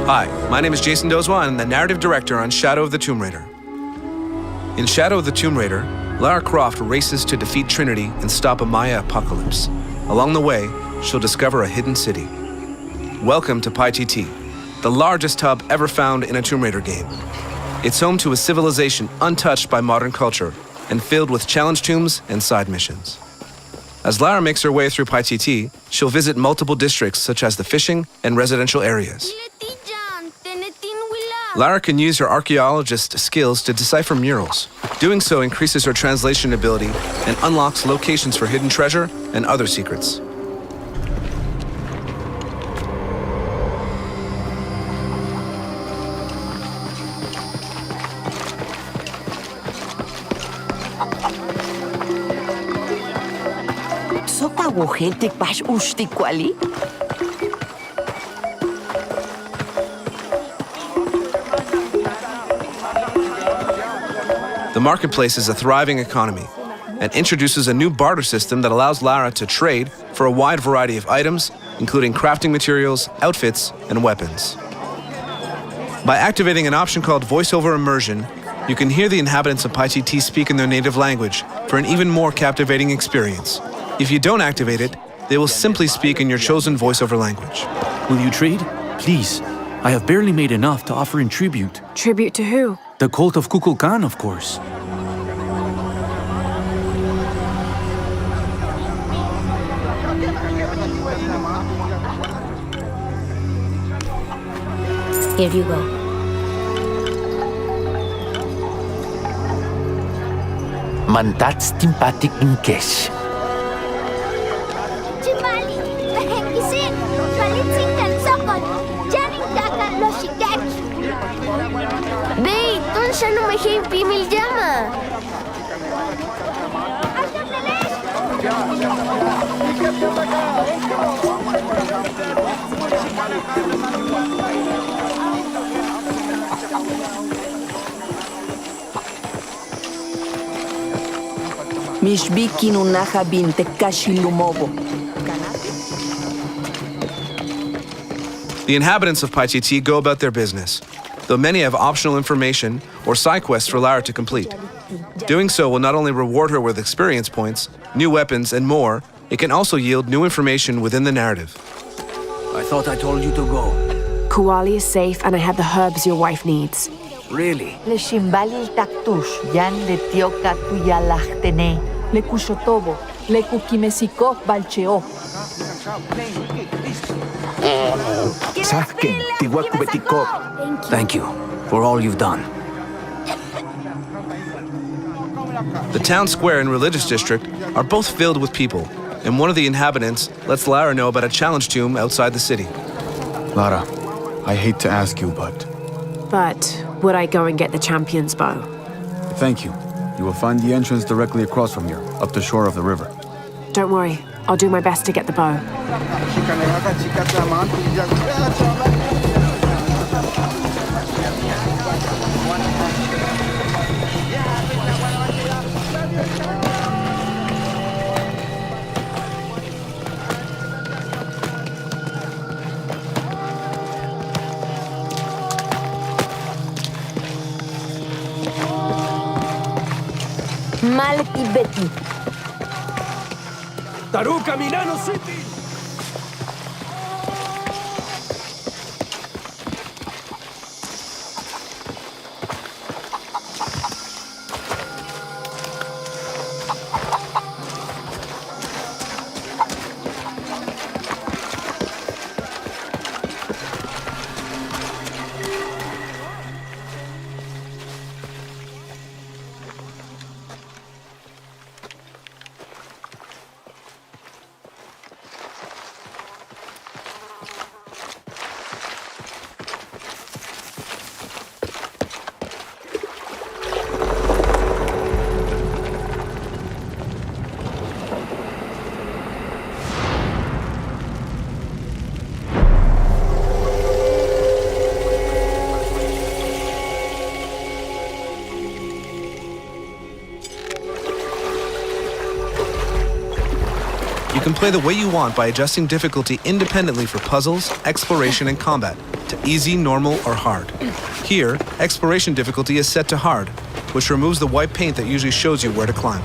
Hi, my name is Jason Dozwa, and I'm the narrative director on Shadow of the Tomb Raider. In Shadow of the Tomb Raider, Lara Croft races to defeat Trinity and stop a Maya apocalypse. Along the way, she'll discover a hidden city. Welcome to PyTT, the largest hub ever found in a Tomb Raider game. It's home to a civilization untouched by modern culture and filled with challenge tombs and side missions. As Lara makes her way through PyTT, she'll visit multiple districts such as the fishing and residential areas. Lara can use her archaeologist skills to decipher murals. Doing so increases her translation ability and unlocks locations for hidden treasure and other secrets. The marketplace is a thriving economy and introduces a new barter system that allows Lara to trade for a wide variety of items, including crafting materials, outfits, and weapons. By activating an option called voiceover immersion, you can hear the inhabitants of PyTT speak in their native language for an even more captivating experience. If you don't activate it, they will simply speak in your chosen voiceover language. Will you trade? Please. I have barely made enough to offer in tribute. Tribute to who? The cult of Kukulkan, of course. Here you go. Mantats timpatik in cash. Chimali, Bahekisin, Kalitsingan Sokon, Jaring Daka Loshigach. Bey, ton siya no may pimil llama. Mishbiki nunaha binte kashilumobo. The inhabitants of PyTT go about their business, though many have optional information or side quests for Lara to complete. Doing so will not only reward her with experience points, new weapons, and more, it can also yield new information within the narrative. I thought I told you to go. Kuali is safe and I have the herbs your wife needs. Really? Le shimbali taktush, yan le tioka tuyalachtene. Le kushotobo, le kukimesiko balcheo. Thank you for all you've done. The town square and religious district are both filled with people, and one of the inhabitants lets Lara know about a challenge tomb outside the city. Lara, I hate to ask you, but would I go and get the champion's bow? thank you. You will find the entrance directly across from here, up the shore of the river. Don't worry, I'll do my best to get the bow. Malki Betty. Taruka Minano City! You can play the way you want by adjusting difficulty independently for puzzles, exploration, and combat, to easy, normal, or hard. Here, exploration difficulty is set to hard, which removes the white paint that usually shows you where to climb.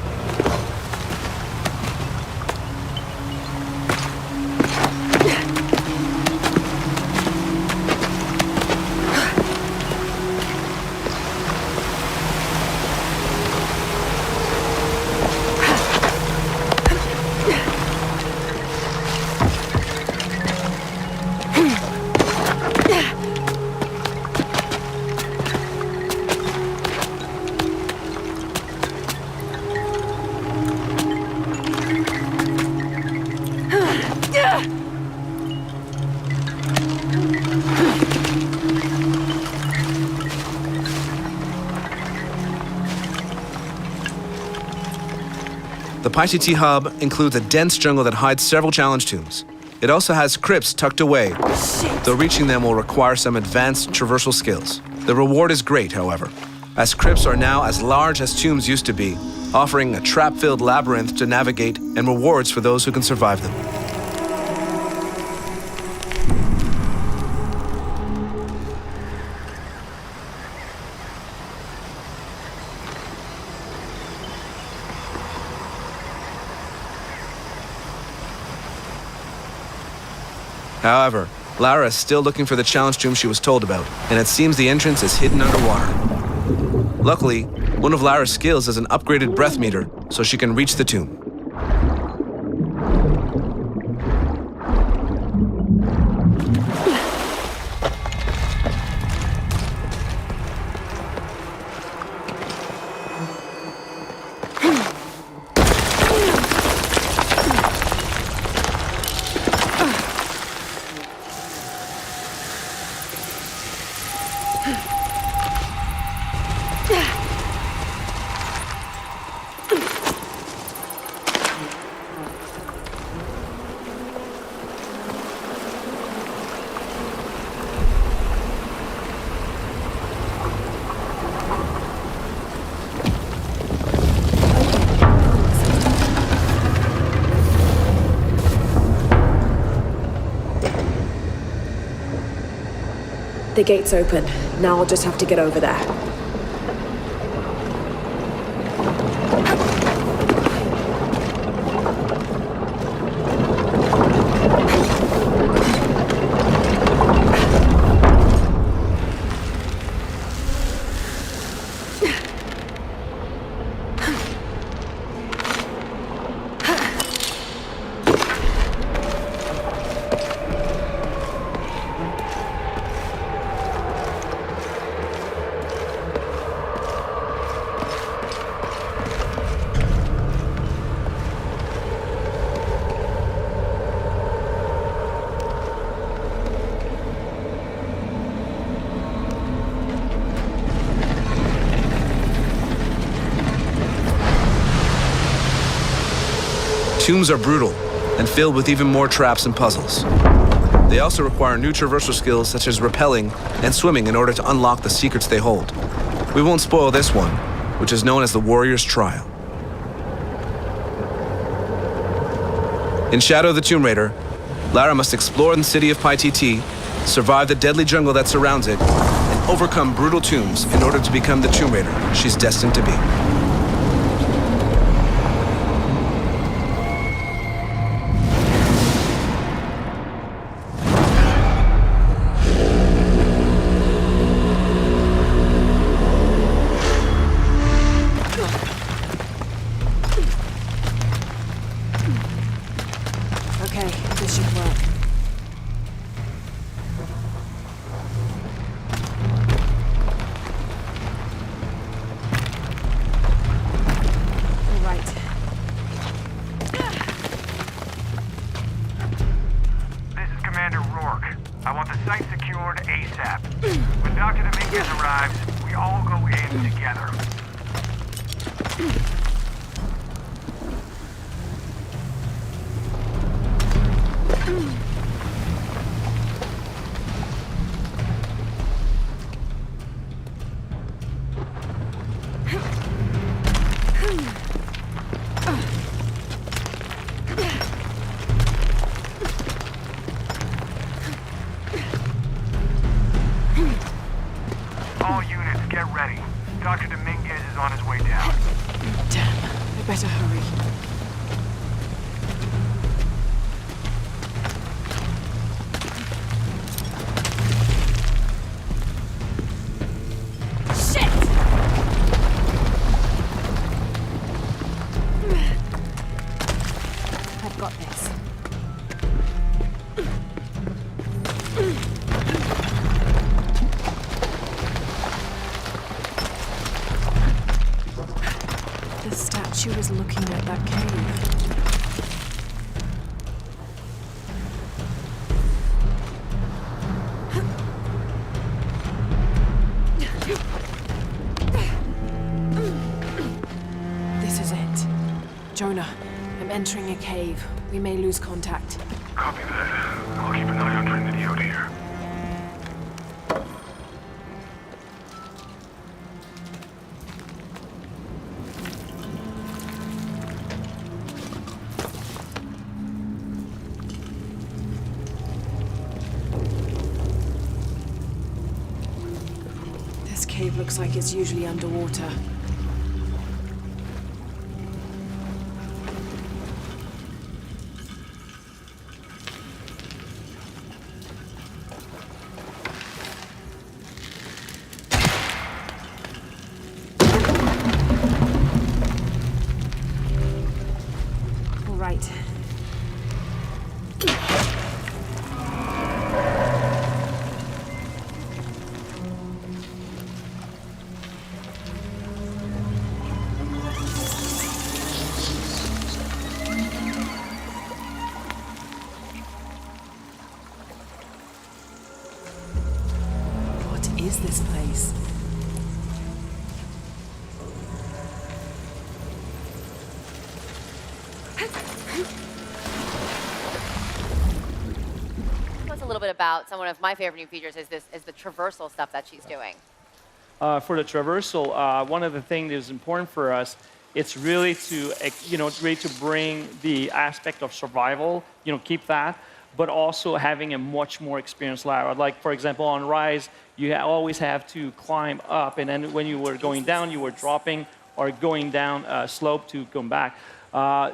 The PyTT hub includes a dense jungle that hides several challenge tombs. It also has crypts tucked away, though reaching them will require some advanced traversal skills. The reward is great, however, as crypts are now as large as tombs used to be, offering a trap-filled labyrinth to navigate and rewards for those who can survive them. However, Lara is still looking for the challenge tomb she was told about, and it seems the entrance is hidden underwater. Luckily, one of Lara's skills is an upgraded breath meter, so she can reach the tomb. The gate's open. Now I'll just have to get over there. Tombs are brutal and filled with even more traps and puzzles. They also require new traversal skills such as rappelling and swimming in order to unlock the secrets they hold. We won't spoil this one, which is known as the Warrior's Trial. In Shadow of the Tomb Raider, Lara must explore the city of PyTT, survive the deadly jungle that surrounds it, and overcome brutal tombs in order to become the Tomb Raider she's destined to be. Okay, this should work. All right. This is Commander Rourke. I want the site secured ASAP. When Dr. Dominguez arrives, we all go in together. All units, get ready. Dr. Dominguez is on his way down. Damn, I better hurry. Shit! I've got this. The statue is looking at that cave. This is it. Jonah, I'm entering a cave. We may lose contact. Copy that. I'll keep an eye on Trinity out here. This cave looks like it's usually underwater. All right. What is this place? Tell us a little bit about some of my favorite new features is the traversal stuff that she's doing. For the traversal, one of the things that is important for us, it's really to, really to bring the aspect of survival, keep that, but also having a much more experienced ladder. Like, for example, on Rise, you always have to climb up, and then when you were going down, you were dropping or going down a slope to come back.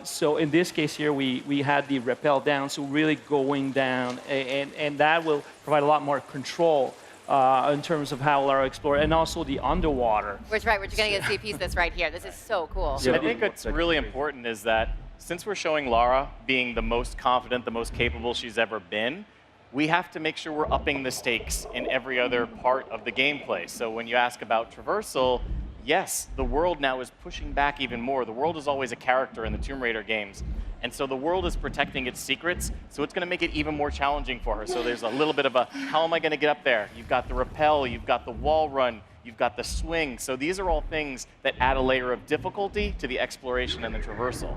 So in this case here, we had the rappel down, so really going down, and that will provide a lot more control in terms of how Lara explore, and also the underwater. Which, right, we're going to get to see a piece of this right here. This is so cool. I think what's really important is that since we're showing Lara being the most confident, the most capable she's ever been, we have to make sure we're upping the stakes in every other part of the gameplay. So when you ask about traversal, yes, the world now is pushing back even more. The world is always a character in the Tomb Raider games. And so the world is protecting its secrets, so it's going to make it even more challenging for her. So there's a little bit of a, how am I going to get up there? You've got the rappel, you've got the wall run, you've got the swing. So these are all things that add a layer of difficulty to the exploration and the traversal.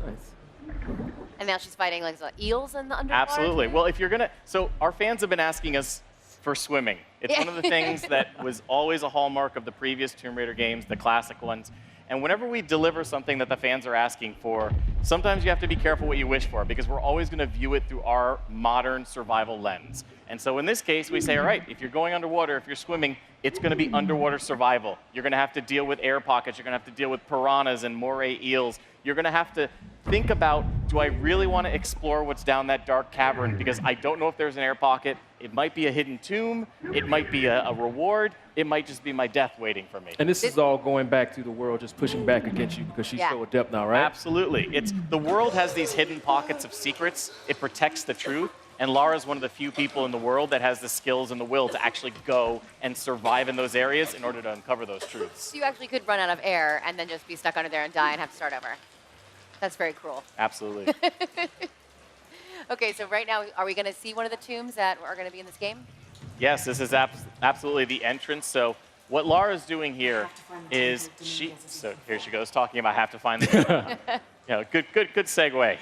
Nice. And now she's fighting like eels in the underwater. Absolutely. Well, if you're going to, so our fans have been asking us for swimming. It's one of the things that was always a hallmark of the previous Tomb Raider games, the classic ones. And whenever we deliver something that the fans are asking for, sometimes you have to be careful what you wish for, because we're always going to view it through our modern survival lens. And so in this case, we say, all right, if you're going underwater, if you're swimming, it's going to be underwater survival. You're going to have to deal with air pockets. You're going to have to deal with piranhas and moray eels. You're going to have to think about, do I really want to explore what's down that dark cavern? Because I don't know if there's an air pocket. It might be a hidden tomb. It might be a reward. It might just be my death waiting for me. And this is all going back to the world just pushing back against you because she's so adept now, right? Absolutely. The world has these hidden pockets of secrets. It protects the truth. And Lara's one of the few people in the world that has the skills and the will to actually go and survive in those areas in order to uncover those truths. So you actually could run out of air and then just be stuck under there and die and have to start over. That's very cruel. Absolutely. Okay, so right now, are we going to see one of the tombs that are going to be in this game? Yes, this is absolutely the entrance. So what Lara's doing here is so here she goes talking about have to find the good segue.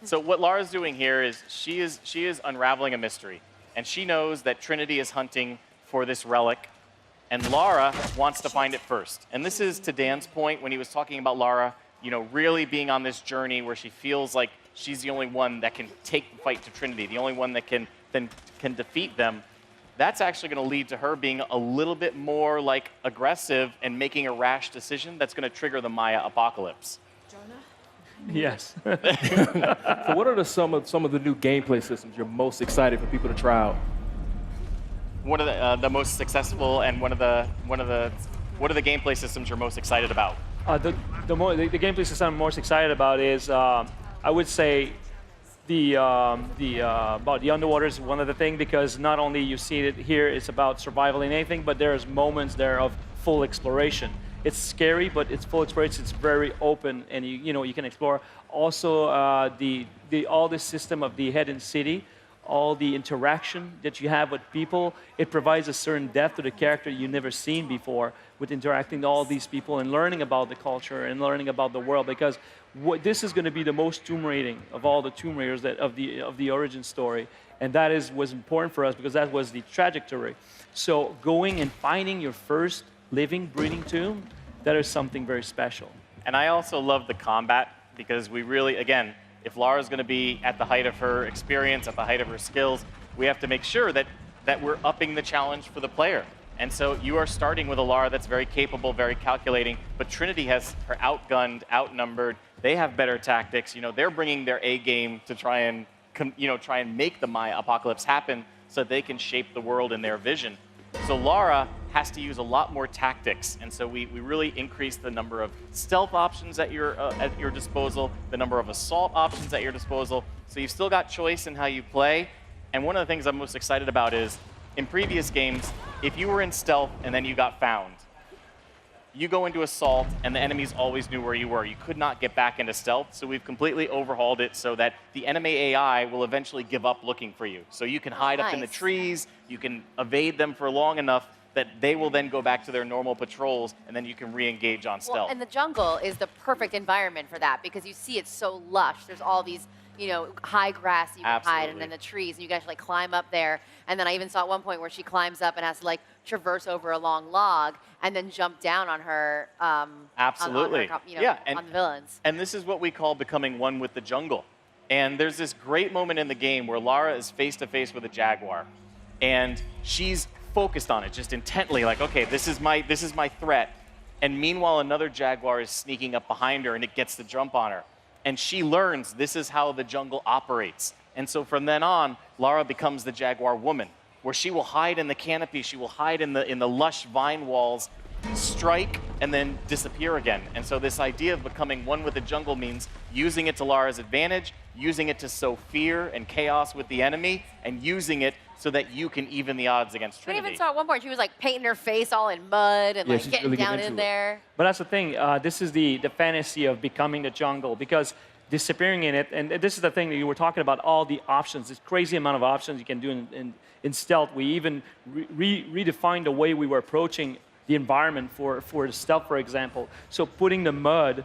So what Lara's doing here is she is unraveling a mystery, and she knows that Trinity is hunting for this relic, and Lara wants to find it first. And this is to Dan's point when he was talking about Lara, really being on this journey where she feels like she's the only one that can take the fight to Trinity, the only one that can defeat them. that's actually going to lead to her being a little bit more like aggressive and making a rash decision that's going to trigger the Maya apocalypse. Yes. So what are some of the new gameplay systems you're most excited for people to try out? What are the most successful and what are the gameplay systems you're most excited about? The gameplay system I'm most excited about is, I would say, about the underwater is one of the things, because not only you see it here, it's about survival and anything, but there's moments there of full exploration. It's scary, but it's full exploration. It's very open, and you can explore. Also, all the system of the hidden city, all the interaction that you have with people, it provides a certain depth to the character you've never seen before with interacting with all these people and learning about the culture and learning about the world, because this is going to be the most Tomb Raiding of all the Tomb Raiders of the origin story, and that was important for us because that was the trajectory. So going and finding your first living, breathing tomb, that is something very special. And I also love the combat because we really, again, if Lara's going to be at the height of her experience, at the height of her skills, we have to make sure that we're upping the challenge for the player. And so you are starting with a Lara that's very capable, very calculating, but Trinity has her outgunned, outnumbered. They have better tactics. They're bringing their A game to try and make the Maya apocalypse happen so they can shape the world in their vision. So Lara has to use a lot more tactics, and so we really increase the number of stealth options at your disposal, the number of assault options at your disposal. So you've still got choice in how you play. And one of the things I'm most excited about is, in previous games, if you were in stealth and then you got found, you go into assault and the enemies always knew where you were. You could not get back into stealth, so we've completely overhauled it so that the enemy AI will eventually give up looking for you. So you can hide up in the trees, you can evade them for long enough that they will then go back to their normal patrols, and then you can re-engage on stealth. Well, and the jungle is the perfect environment for that because you see it's so lush. There's all these, high grass you can hide, and then the trees, and you guys climb up there. And then I even saw at one point where she climbs up and has to traverse over a long log and then jump down on her. Absolutely. On her, on the villains. And this is what we call becoming one with the jungle. And there's this great moment in the game where Lara is face to face with a jaguar, and she's focused on it, just intently, okay, this is my threat. And meanwhile, another jaguar is sneaking up behind her, and it gets the jump on her. And she learns this is how the jungle operates. And so from then on, Lara becomes the jaguar woman, where she will hide in the canopy, she will hide in the lush vine walls, strike, and then disappear again. And so this idea of becoming one with the jungle means using it to Lara's advantage, using it to sow fear and chaos with the enemy, and using it so that you can even the odds against Trinity. I even saw at one point she was painting her face all in mud and getting really down in there. But that's the thing. This is the fantasy of becoming the jungle, because disappearing in it, and this is the thing that you were talking about, all the options, this crazy amount of options you can do in stealth. We even redefined the way we were approaching the environment for the stealth, for example. So putting the mud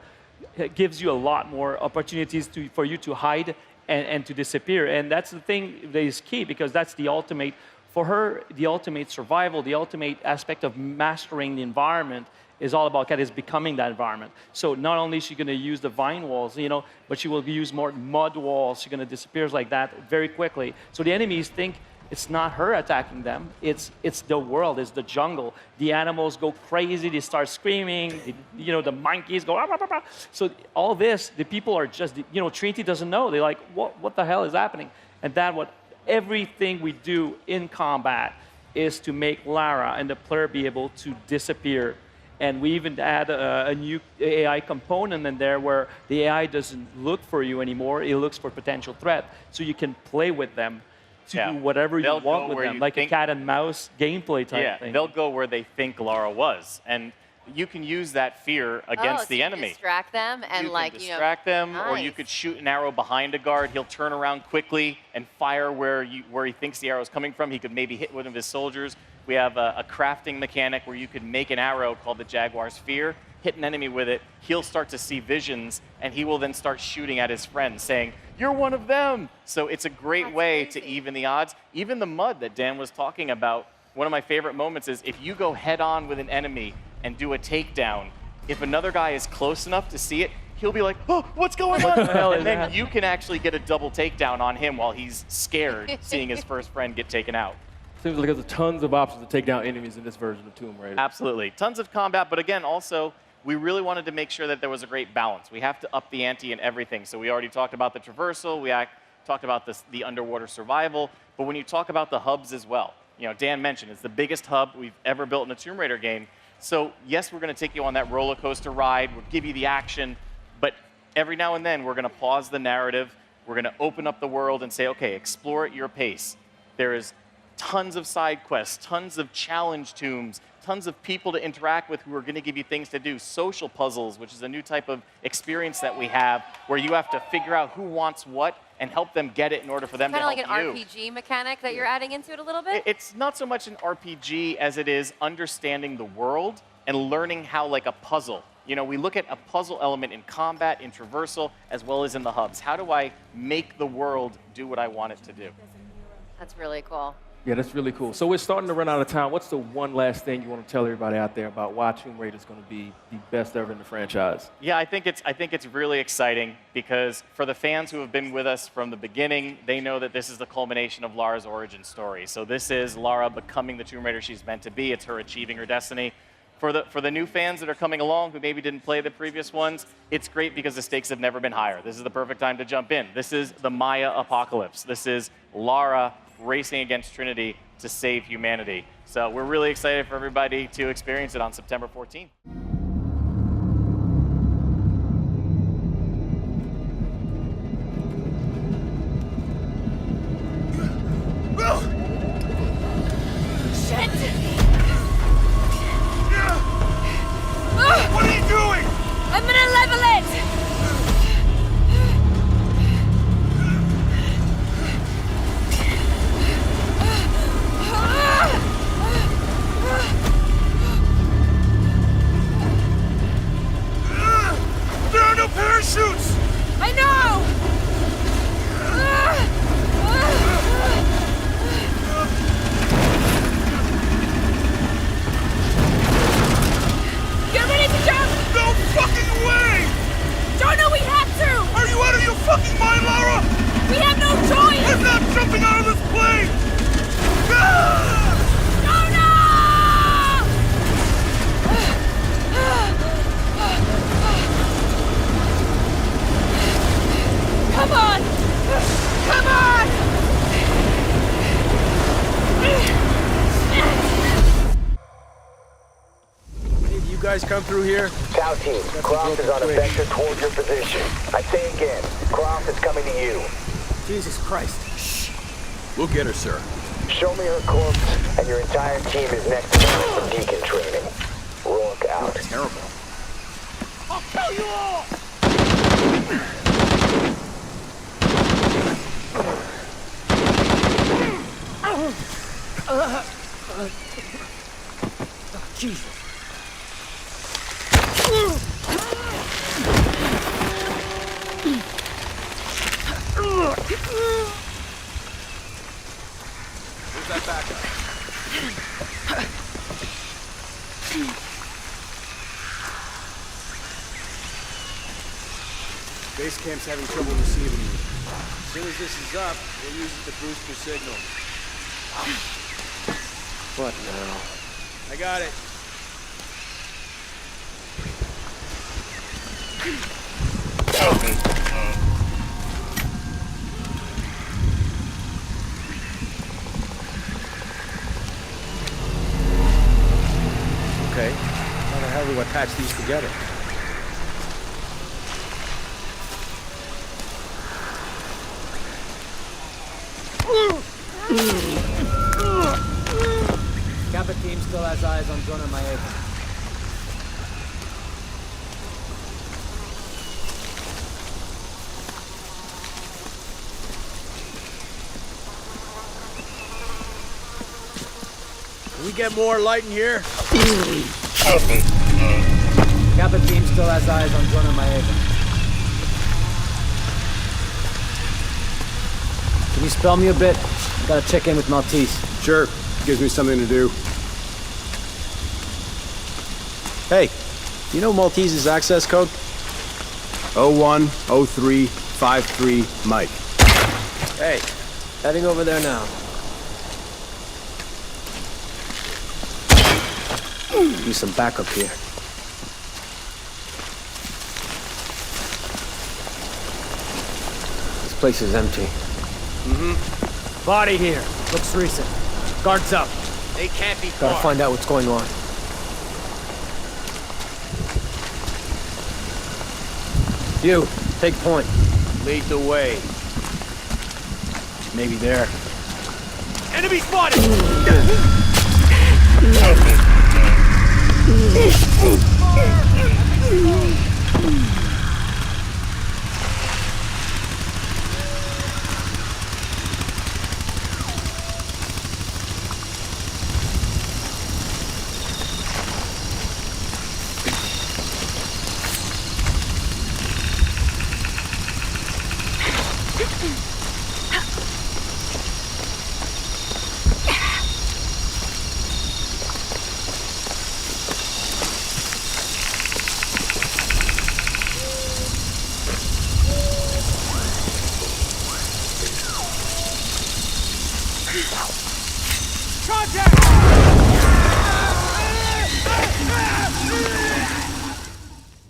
gives you a lot more opportunities for you to hide and to disappear. And that's the thing that is key, because that's the ultimate, for her, the ultimate survival, the ultimate aspect of mastering the environment is all about is becoming that environment. So not only is she going to use the vine walls, but she will use more mud walls. She's going to disappear like that very quickly. So the enemies think it's not her attacking them. It's the world. It's the jungle. The animals go crazy. They start screaming. The monkeys go. Ah, ah, ah, ah. So all this, the people are just. Trinity doesn't know. They're like, what the hell is happening? And everything we do in combat is to make Lara and the player be able to disappear. And we even add a new AI component in there where the AI doesn't look for you anymore. It looks for potential threat. So you can play with them to do whatever you want with them, like a cat and mouse gameplay type thing. They'll go where they think Lara was. And you can use that fear against the enemy. Distract them and you can distract them, nice. Or you could shoot an arrow behind a guard. He'll turn around quickly and fire where he thinks the arrow is coming from. He could maybe hit one of his soldiers. We have a crafting mechanic where you could make an arrow called the Jaguar's Fear, hit an enemy with it. He'll start to see visions, and he will then start shooting at his friends, saying, "You're one of them." So it's a great way to even the odds. Even the mud that Dan was talking about, one of my favorite moments is if you go head on with an enemy and do a takedown, if another guy is close enough to see it, he'll be like, "Oh, what's going on?" And then you can actually get a double takedown on him while he's scared, seeing his first friend get taken out. Seems like there's tons of options to take down enemies in this version of Tomb Raider. Absolutely. Tons of combat, but again, also, we really wanted to make sure that there was a great balance. We have to up the ante in everything. So we already talked about the traversal, talked about the underwater survival, but when you talk about the hubs as well, you know, Dan mentioned it's the biggest hub we've ever built in a Tomb Raider game. So yes, we're going to take you on that roller coaster ride, we'll give you the action, but every now and then we're going to pause the narrative, we're going to open up the world and say, okay, explore at your pace. There is tons of side quests, tons of challenge tombs, tons of people to interact with who are going to give you things to do. Social puzzles, which is a new type of experience that we have, where you have to figure out who wants what and help them get it in order for them to help you. Kind of like an RPG mechanic that you're adding into it a little bit? It's not so much an RPG as it is understanding the world and learning how, like a puzzle. You know, we look at a puzzle element in combat, in traversal, as well as in the hubs. How do I make the world do what I want it to do? That's really cool. Yeah, that's really cool. So we're starting to run out of time. What's the one last thing you want to tell everybody out there about why Tomb Raider is going to be the best ever in the franchise? Yeah, I think it's really exciting because for the fans who have been with us from the beginning, they know that this is the culmination of Lara's origin story. So this is Lara becoming the Tomb Raider she's meant to be. It's her achieving her destiny. For the new fans that are coming along who maybe didn't play the previous ones, it's great because the stakes have never been higher. This is the perfect time to jump in. This is the Maya apocalypse. This is Lara racing against Trinity to save humanity. So we're really excited for everybody to experience it on September 14th. What are you doing? I'm gonna level it! There are no parachutes! I know! Get ready to jump! No fucking way! Jonah, we have to! Are you out of your fucking mind, Lara? We have no choice! I'm not jumping out of this plane! Ah! Come on! Come on! Did you guys come through here? Tau team, Croft is on a vector towards your position. I say again, Croft is coming to you. Jesus Christ. Shh. We'll get her, sir. Show me her corpse, and your entire team is next to her for deacon training. Rourke out. Terrible. I'll kill you all! Jesus. Where's that backup? Base camp's having trouble receiving you. As soon as this is up, we'll use it to boost your signal. What now? I got it. Okay. How the hell do I patch these together? Kappa team still has eyes on Jonah Maeva. Can we get more light in here? Kappa team still has eyes on Jonah Maeva. Can you spell me a bit? I gotta check in with Maltese. Sure. Gives me something to do. Hey, you know Maltese's access code? 010353 Mike. Hey, heading over there now. Use some backup here. This place is empty. Body here. Looks recent. Guards up. They can't be far. Gotta find out what's going on. You, take point. Lead the way. Maybe there. Enemy spotted!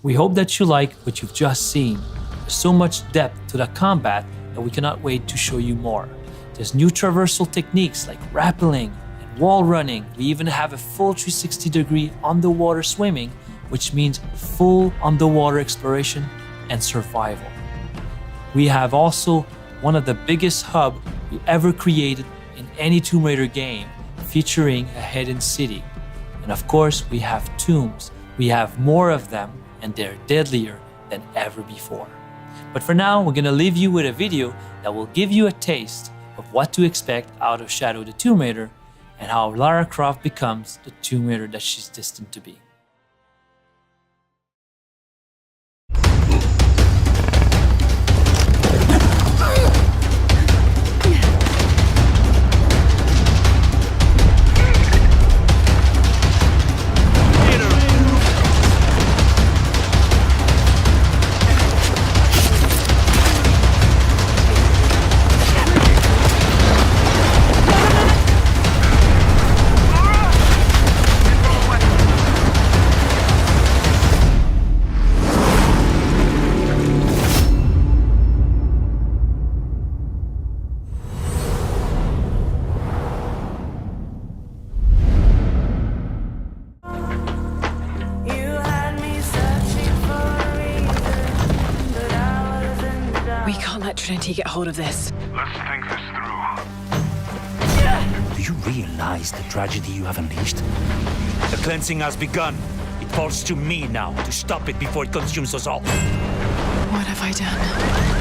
We hope that you like what you've just seen. There's so much depth to the combat that we cannot wait to show you more. There's new traversal techniques like rappelling and wall running. We even have a full 360-degree underwater swimming, which means full underwater exploration and survival. We have also one of the biggest hubs we ever created in any Tomb Raider game, featuring a hidden city. And of course, we have tombs. We have more of them, and they're deadlier than ever before. But for now, we're gonna leave you with a video that will give you a taste of what to expect out of Shadow the Tomb Raider and how Lara Croft becomes the Tomb Raider that she's destined to be. We can't let Trinity get hold of this. Let's think this through. Do you realize the tragedy you have unleashed? The cleansing has begun. It falls to me now to stop it before it consumes us all. What have I done?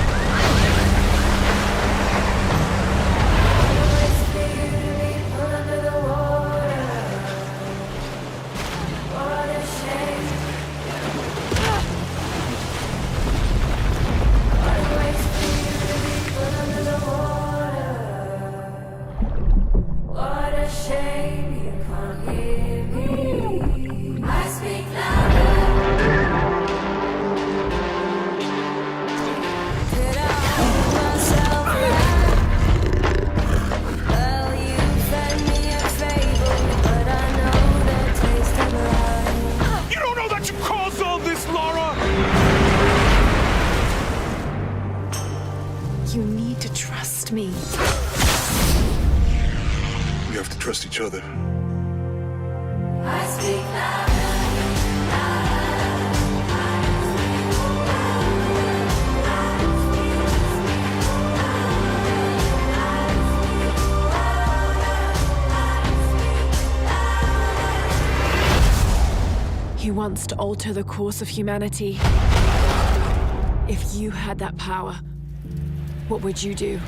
You need to trust me. We have to trust each other. I speak He wants to alter the course of humanity. If you had that power, what would you do?